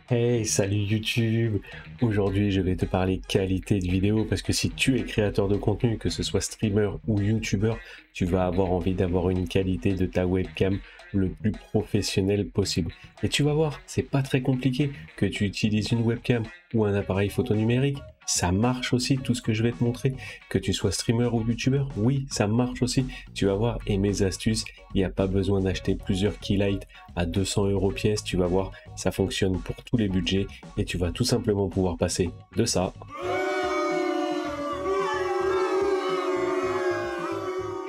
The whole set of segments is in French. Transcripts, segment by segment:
Hey, salut YouTube! Aujourd'hui, je vais te parler qualité de vidéo parce que si tu es créateur de contenu, que ce soit streamer ou youtubeur, tu vas avoir envie d'avoir une qualité de ta webcam le plus professionnel possible. Et tu vas voir, c'est pas très compliqué que tu utilises une webcam ou un appareil photo numérique. Ça marche aussi, tout ce que je vais te montrer. Que tu sois streamer ou youtubeur, oui, ça marche aussi. Tu vas voir, et mes astuces, il n'y a pas besoin d'acheter plusieurs keylights à 200 € pièce. Tu vas voir, ça fonctionne pour tous les budgets et tu vas tout simplement pouvoir passer de ça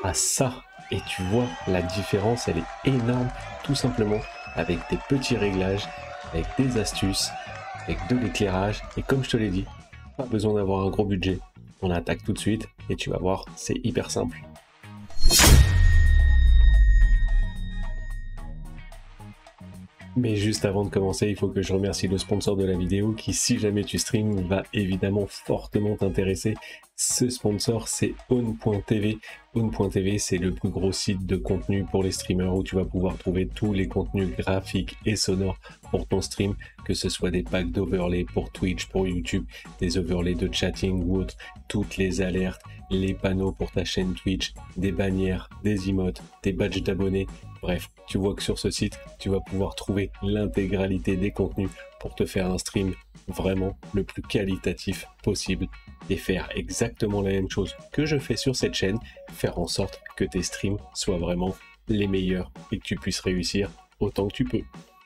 à ça. Et tu vois, la différence, elle est énorme, tout simplement avec des petits réglages, avec des astuces, avec de l'éclairage. Et comme je te l'ai dit, pas besoin d'avoir un gros budget. On attaque tout de suite et tu vas voir, c'est hyper simple. Mais juste avant de commencer, il faut que je remercie le sponsor de la vidéo qui, si jamais tu streams, va évidemment fortement t'intéresser. Ce sponsor, c'est Own.tv. Own.tv, c'est le plus gros site de contenu pour les streamers où tu vas pouvoir trouver tous les contenus graphiques et sonores pour ton stream, que ce soit des packs d'overlay pour Twitch, pour YouTube, des overlays de chatting ou autres, toutes les alertes, les panneaux pour ta chaîne Twitch, des bannières, des emotes, des badges d'abonnés. Bref, tu vois que sur ce site, tu vas pouvoir trouver l'intégralité des contenus pour te faire un stream vraiment le plus qualitatif possible et faire exactement la même chose que je fais sur cette chaîne, faire en sorte que tes streams soient vraiment les meilleurs et que tu puisses réussir autant que tu peux.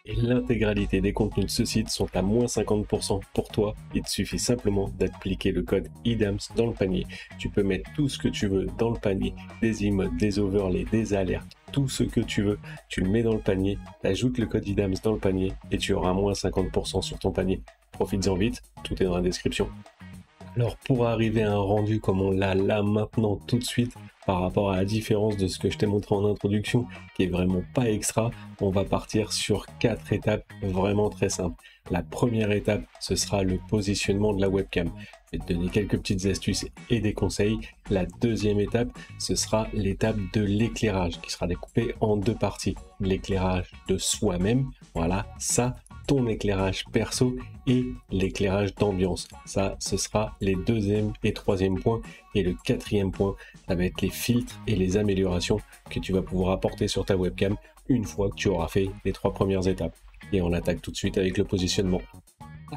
Et l'intégralité des contenus de ce site sont à moins 50% pour toi. Il te suffit simplement d'appliquer le code IDAMS dans le panier. Tu peux mettre tout ce que tu veux dans le panier, des emotes, des overlays, des alertes, tout ce que tu veux, tu le mets dans le panier, ajoute le code IDAMS dans le panier et tu auras moins 50% sur ton panier. Profites-en vite, tout est dans la description. Alors pour arriver à un rendu comme on l'a là maintenant tout de suite, par rapport à la différence de ce que je t'ai montré en introduction, qui est vraiment pas extra, on va partir sur 4 étapes vraiment très simples. La première étape, ce sera le positionnement de la webcam. Je vais te donner quelques petites astuces et des conseils. La deuxième étape, ce sera l'étape de l'éclairage, qui sera découpée en deux parties. L'éclairage de soi-même, voilà, ça, ton éclairage perso et l'éclairage d'ambiance. Ça, ce sera les deuxième et troisième points. Et le quatrième point, ça va être les filtres et les améliorations que tu vas pouvoir apporter sur ta webcam une fois que tu auras fait les 3 premières étapes. Et on attaque tout de suite avec le positionnement.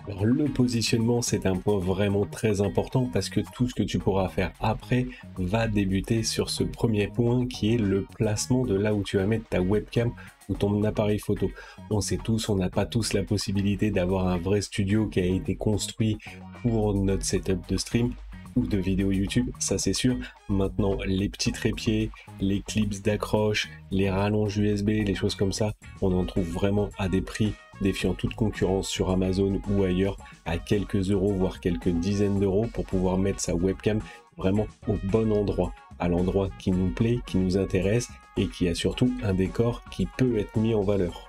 Alors le positionnement, c'est un point vraiment très important parce que tout ce que tu pourras faire après va débuter sur ce premier point qui est le placement de là où tu vas mettre ta webcam ou ton appareil photo. On sait tous, on n'a pas tous la possibilité d'avoir un vrai studio qui a été construit pour notre setup de stream ou de vidéo YouTube, ça c'est sûr. Maintenant, les petits trépieds, les clips d'accroche, les rallonges USB, les choses comme ça, on en trouve vraiment à des prix défiant toute concurrence sur Amazon ou ailleurs, à quelques euros, voire quelques dizaines d'euros pour pouvoir mettre sa webcam vraiment au bon endroit, à l'endroit qui nous plaît, qui nous intéresse et qui a surtout un décor qui peut être mis en valeur.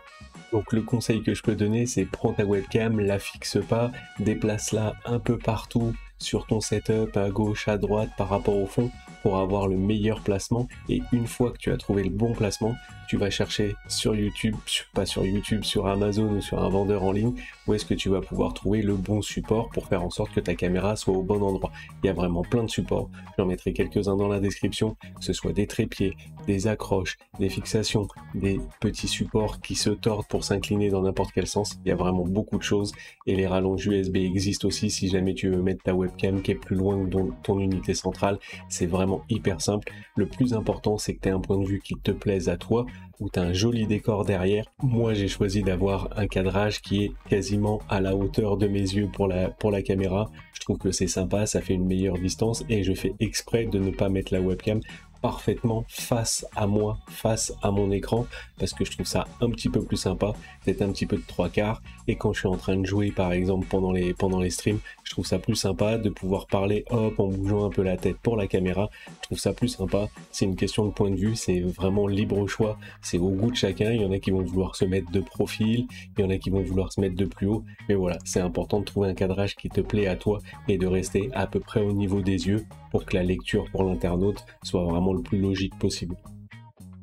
Donc le conseil que je peux donner, c'est prends ta webcam, la fixe pas, déplace-la un peu partout sur ton setup, à gauche, à droite, par rapport au fond, pour avoir le meilleur placement. Et une fois que tu as trouvé le bon placement, tu vas chercher sur YouTube, pas sur YouTube, sur Amazon ou sur un vendeur en ligne, où est-ce que tu vas pouvoir trouver le bon support pour faire en sorte que ta caméra soit au bon endroit. Il y a vraiment plein de supports, j'en mettrai quelques-uns dans la description, que ce soit des trépieds, des accroches, des fixations, des petits supports qui se tordent pour s'incliner dans n'importe quel sens. Il y a vraiment beaucoup de choses et les rallonges USB existent aussi si jamais tu veux mettre ta webcam qui est plus loin de ton unité centrale. C'est vraiment hyper simple. Le plus important, c'est que tu aies un point de vue qui te plaise à toi, où tu as un joli décor derrière. Moi, j'ai choisi d'avoir un cadrage qui est quasiment à la hauteur de mes yeux pour la caméra. Je trouve que c'est sympa, ça fait une meilleure distance et je fais exprès de ne pas mettre la webcam parfaitement face à moi, face à mon écran, parce que je trouve ça un petit peu plus sympa, d'être un petit peu de 3/4, et quand je suis en train de jouer par exemple pendant les streams, je trouve ça plus sympa de pouvoir parler hop en bougeant un peu la tête pour la caméra. Je trouve ça plus sympa. C'est une question de point de vue, c'est vraiment libre au choix, c'est au goût de chacun. Il y en a qui vont vouloir se mettre de profil, il y en a qui vont vouloir se mettre de plus haut, mais voilà, c'est important de trouver un cadrage qui te plaît à toi et de rester à peu près au niveau des yeux pour que la lecture pour l'internaute soit vraiment le plus logique possible.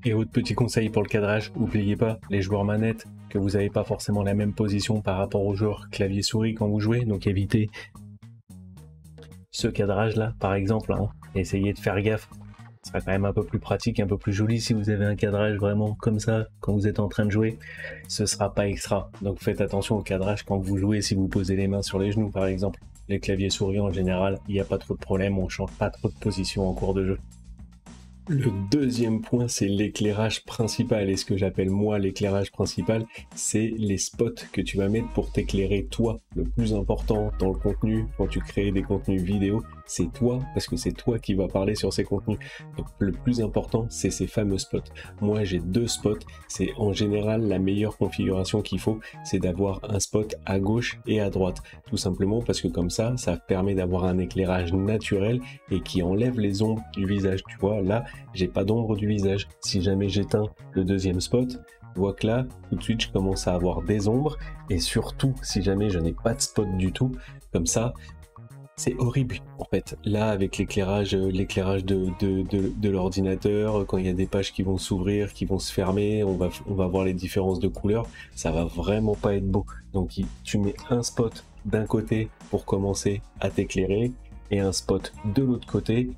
Et autre petit conseil pour le cadrage, n'oubliez pas les joueurs manettes, que vous n'avez pas forcément la même position par rapport aux joueurs clavier-souris quand vous jouez, donc évitez ce cadrage là par exemple, hein. Essayez de faire gaffe, ce sera quand même un peu plus pratique, un peu plus joli si vous avez un cadrage vraiment comme ça quand vous êtes en train de jouer, ce sera pas extra, donc faites attention au cadrage quand vous jouez, si vous posez les mains sur les genoux par exemple. Les claviers souris en général, il n'y a pas trop de problème, on change pas trop de position en cours de jeu. Le deuxième point, c'est l'éclairage principal. Et ce que j'appelle moi l'éclairage principal, c'est les spots que tu vas mettre pour t'éclairer toi. Le plus important dans le contenu, quand tu crées des contenus vidéo, c'est toi, parce que c'est toi qui vas parler sur ces contenus. Donc le plus important, c'est ces fameux spots. Moi, j'ai 2 spots. C'est en général la meilleure configuration qu'il faut, c'est d'avoir un spot à gauche et à droite. Tout simplement parce que comme ça permet d'avoir un éclairage naturel et qui enlève les ombres du visage. Tu vois, là, j'ai pas d'ombre du visage. Si jamais j'éteins le deuxième spot, tu vois que là, tout de suite, je commence à avoir des ombres. Et surtout, si jamais je n'ai pas de spot du tout, comme ça, c'est horrible. En fait, là, avec l'éclairage de l'ordinateur, quand il y a des pages qui vont s'ouvrir, qui vont se fermer, on va voir les différences de couleurs. Ça va vraiment pas être beau. Donc, tu mets un spot d'un côté pour commencer à t'éclairer et un spot de l'autre côté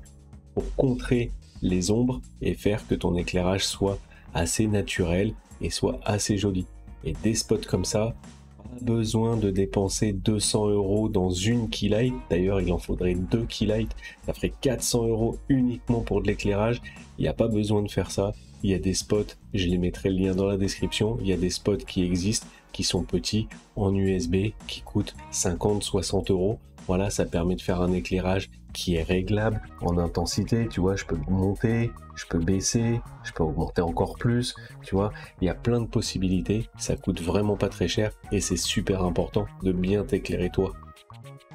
pour contrer les ombres et faire que ton éclairage soit assez naturel et soit assez joli. Et des spots comme ça, pas besoin de dépenser 200 € dans une keylight. D'ailleurs, il en faudrait 2 keylights. Ça ferait 400 € uniquement pour de l'éclairage. Il n'y a pas besoin de faire ça. Il y a des spots, je les mettrai le lien dans la description. Il y a des spots qui existent, qui sont petits, en USB, qui coûtent 50-60 €. Voilà, ça permet de faire un éclairage qui est réglable en intensité, tu vois, je peux monter, je peux baisser, je peux augmenter encore plus, tu vois, il y a plein de possibilités, ça coûte vraiment pas très cher et c'est super important de bien t'éclairer toi.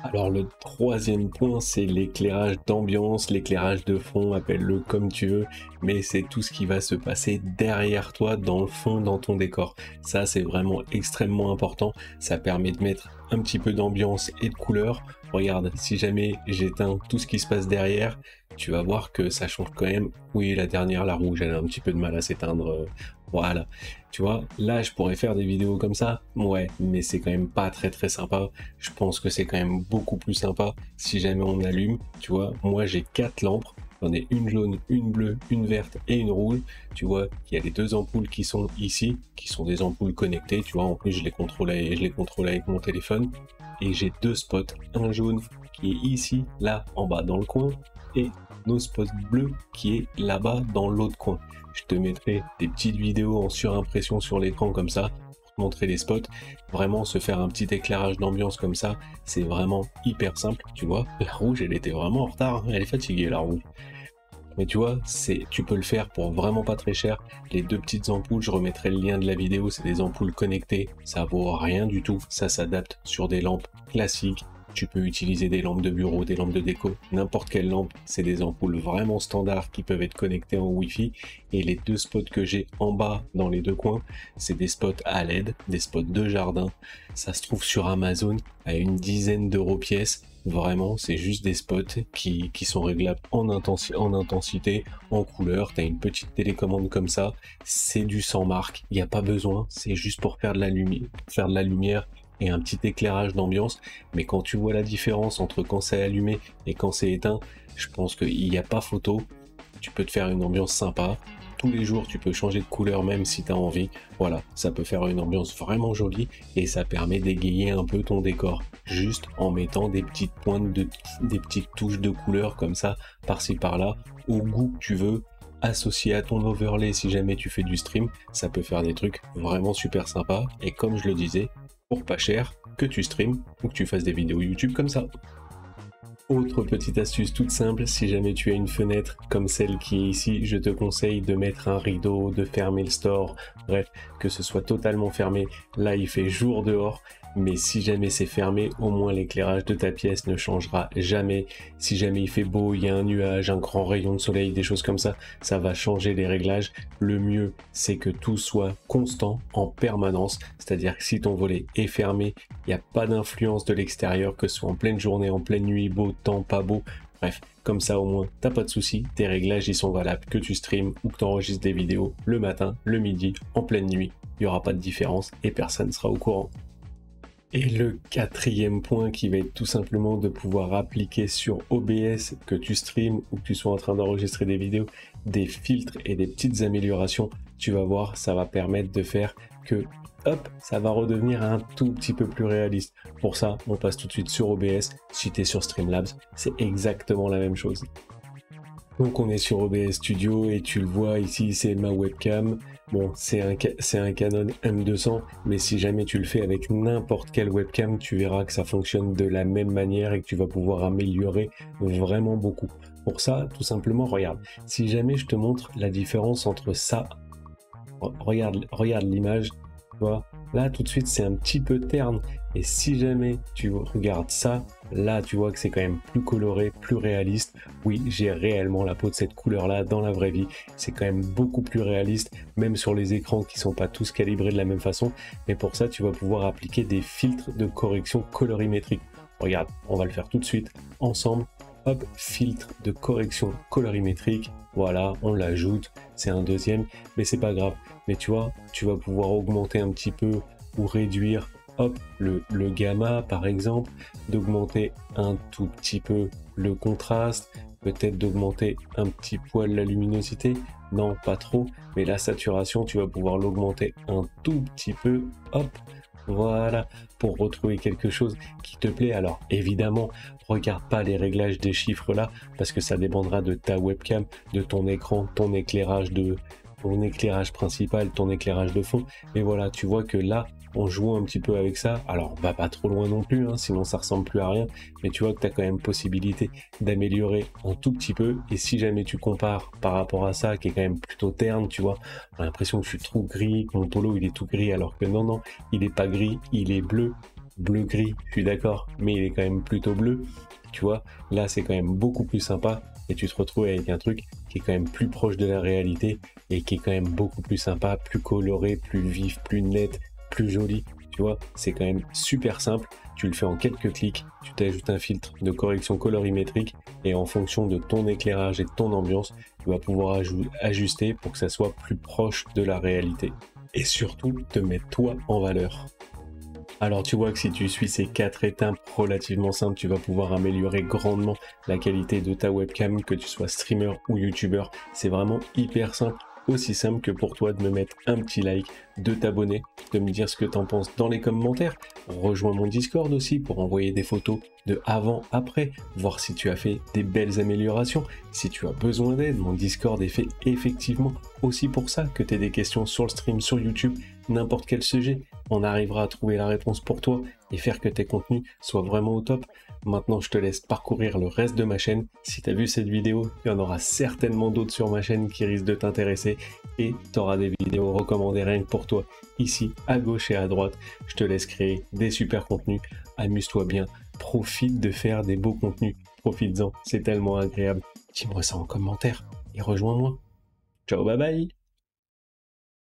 Alors le troisième point, c'est l'éclairage d'ambiance, l'éclairage de fond, appelle-le comme tu veux, mais c'est tout ce qui va se passer derrière toi, dans le fond, dans ton décor. Ça, c'est vraiment extrêmement important, ça permet de mettre un petit peu d'ambiance et de couleur. Regarde, si jamais j'éteins tout ce qui se passe derrière, tu vas voir que ça change quand même. Oui, la dernière, la rouge, elle a un petit peu de mal à s'éteindre. Voilà, tu vois, là je pourrais faire des vidéos comme ça, ouais, mais c'est quand même pas très très sympa. Je pense que c'est quand même beaucoup plus sympa si jamais on allume, tu vois. Moi j'ai 4 lampes, j'en ai une jaune, une bleue, une verte et une rouge. Tu vois, il y a les 2 ampoules qui sont ici, qui sont des ampoules connectées, tu vois, en plus je les contrôle avec mon téléphone. Et j'ai 2 spots, un jaune qui est ici, là, en bas dans le coin, et nos spots bleus qui est là-bas dans l'autre coin. Je te mettrai des petites vidéos en surimpression sur l'écran comme ça, pour te montrer les spots. Vraiment, se faire un petit éclairage d'ambiance comme ça, c'est vraiment hyper simple, tu vois. La rouge, elle était vraiment en retard, elle est fatiguée la rouge. Mais tu vois, tu peux le faire pour vraiment pas très cher. Les 2 petites ampoules, je remettrai le lien de la vidéo, c'est des ampoules connectées, ça vaut rien du tout, ça s'adapte sur des lampes classiques. Tu peux utiliser des lampes de bureau, des lampes de déco, n'importe quelle lampe, c'est des ampoules vraiment standards qui peuvent être connectées en Wi-Fi. Et les 2 spots que j'ai en bas dans les 2 coins, c'est des spots à LED, des spots de jardin. Ça se trouve sur Amazon à une dizaine d'euros pièce. Vraiment, c'est juste des spots qui sont réglables en intensité, en couleur. Tu as une petite télécommande comme ça. C'est du sans marque, il n'y a pas besoin. C'est juste pour faire de la lumière et un petit éclairage d'ambiance. Mais quand tu vois la différence entre quand c'est allumé et quand c'est éteint, je pense qu'il n'y a pas photo. Tu peux te faire une ambiance sympa. Tous les jours, tu peux changer de couleur même si tu as envie. Voilà, ça peut faire une ambiance vraiment jolie et ça permet d'égayer un peu ton décor. Juste en mettant des petites pointes, des petites touches de couleur comme ça, par-ci par-là, au goût que tu veux, associé à ton overlay si jamais tu fais du stream. Ça peut faire des trucs vraiment super sympas. Et comme je le disais, pour pas cher, que tu streames ou que tu fasses des vidéos YouTube comme ça. Autre petite astuce toute simple, si jamais tu as une fenêtre comme celle qui est ici, je te conseille de mettre un rideau, de fermer le store, bref, que ce soit totalement fermé. Là, il fait jour dehors, mais si jamais c'est fermé, au moins l'éclairage de ta pièce ne changera jamais. Si jamais il fait beau, il y a un nuage, un grand rayon de soleil, des choses comme ça va changer les réglages. Le mieux, c'est que tout soit constant en permanence, c'est-à-dire que si ton volet est fermé, il n'y a pas d'influence de l'extérieur, que ce soit en pleine journée, en pleine nuit, beau temps, pas beau, Bref, comme ça au moins, t'as pas de soucis, tes réglages ils sont valables, que tu streames ou que tu enregistres des vidéos le matin, le midi, en pleine nuit, il n'y aura pas de différence et personne ne sera au courant. Et le quatrième point qui va être tout simplement de pouvoir appliquer sur OBS, que tu streames ou que tu sois en train d'enregistrer des vidéos, des filtres et des petites améliorations, tu vas voir, ça va permettre de faire que hop, ça va redevenir un tout petit peu plus réaliste. Pour ça, on passe tout de suite sur OBS. Si tu es sur Streamlabs, c'est exactement la même chose. Donc on est sur OBS Studio et tu le vois ici, c'est ma webcam. Bon, c'est un Canon M200, mais si jamais tu le fais avec n'importe quelle webcam, tu verras que ça fonctionne de la même manière et que tu vas pouvoir améliorer vraiment beaucoup. Pour ça, tout simplement, regarde. Si jamais je te montre la différence entre ça, regarde l'image. Là tout de suite c'est un petit peu terne, et si jamais tu regardes ça, là tu vois que c'est quand même plus coloré, plus réaliste. Oui, j'ai réellement la peau de cette couleur là dans la vraie vie, c'est quand même beaucoup plus réaliste, même sur les écrans qui sont pas tous calibrés de la même façon. Mais pour ça tu vas pouvoir appliquer des filtres de correction colorimétrique. Regarde, on va le faire tout de suite ensemble. Hop, filtre de correction colorimétrique, voilà, on l'ajoute, c'est un deuxième, mais c'est pas grave. Mais tu vois, tu vas pouvoir augmenter un petit peu ou réduire, hop, le gamma par exemple, d'augmenter un tout petit peu le contraste, peut-être d'augmenter un petit poil la luminosité, non pas trop, mais la saturation, tu vas pouvoir l'augmenter un tout petit peu, hop, voilà, pour retrouver quelque chose qui te plaît. Alors évidemment, regarde pas les réglages des chiffres là, parce que ça dépendra de ta webcam, de ton écran, ton éclairage principal, ton éclairage de fond. Mais voilà, tu vois que là, on joue un petit peu avec ça. Alors, va pas trop loin non plus, hein, sinon ça ressemble plus à rien. Mais tu vois que tu as quand même possibilité d'améliorer un tout petit peu. Et si jamais tu compares par rapport à ça, qui est quand même plutôt terne, tu vois, on a l'impression que je suis trop gris, que mon polo il est tout gris, alors que non, il est pas gris, il est bleu-gris, je suis d'accord, mais il est quand même plutôt bleu. Tu vois, là c'est quand même beaucoup plus sympa et tu te retrouves avec un truc qui est quand même plus proche de la réalité et qui est quand même beaucoup plus sympa, plus coloré, plus vif, plus net, plus joli. Tu vois, c'est quand même super simple. Tu le fais en quelques clics, tu t'ajoutes un filtre de correction colorimétrique et en fonction de ton éclairage et de ton ambiance, tu vas pouvoir ajuster pour que ça soit plus proche de la réalité. Et surtout, te mettre toi en valeur. Alors tu vois que si tu suis ces 4 étapes relativement simples, tu vas pouvoir améliorer grandement la qualité de ta webcam, que tu sois streamer ou youtubeur. C'est vraiment hyper simple, aussi simple que pour toi de me mettre un petit like, de t'abonner, de me dire ce que tu en penses dans les commentaires. Rejoins mon Discord aussi pour envoyer des photos de avant, après, voir si tu as fait des belles améliorations. Si tu as besoin d'aide, mon Discord est fait effectivement aussi pour ça, que tu aies des questions sur le stream, sur YouTube, n'importe quel sujet. On arrivera à trouver la réponse pour toi et faire que tes contenus soient vraiment au top. Maintenant, je te laisse parcourir le reste de ma chaîne. Si tu as vu cette vidéo, il y en aura certainement d'autres sur ma chaîne qui risquent de t'intéresser et tu auras des vidéos recommandées rien que pour toi, ici, à gauche et à droite. Je te laisse créer des super contenus. Amuse-toi bien. Profite de faire des beaux contenus. Profites-en. C'est tellement agréable. Dis-moi ça en commentaire et rejoins-moi. Ciao, bye bye!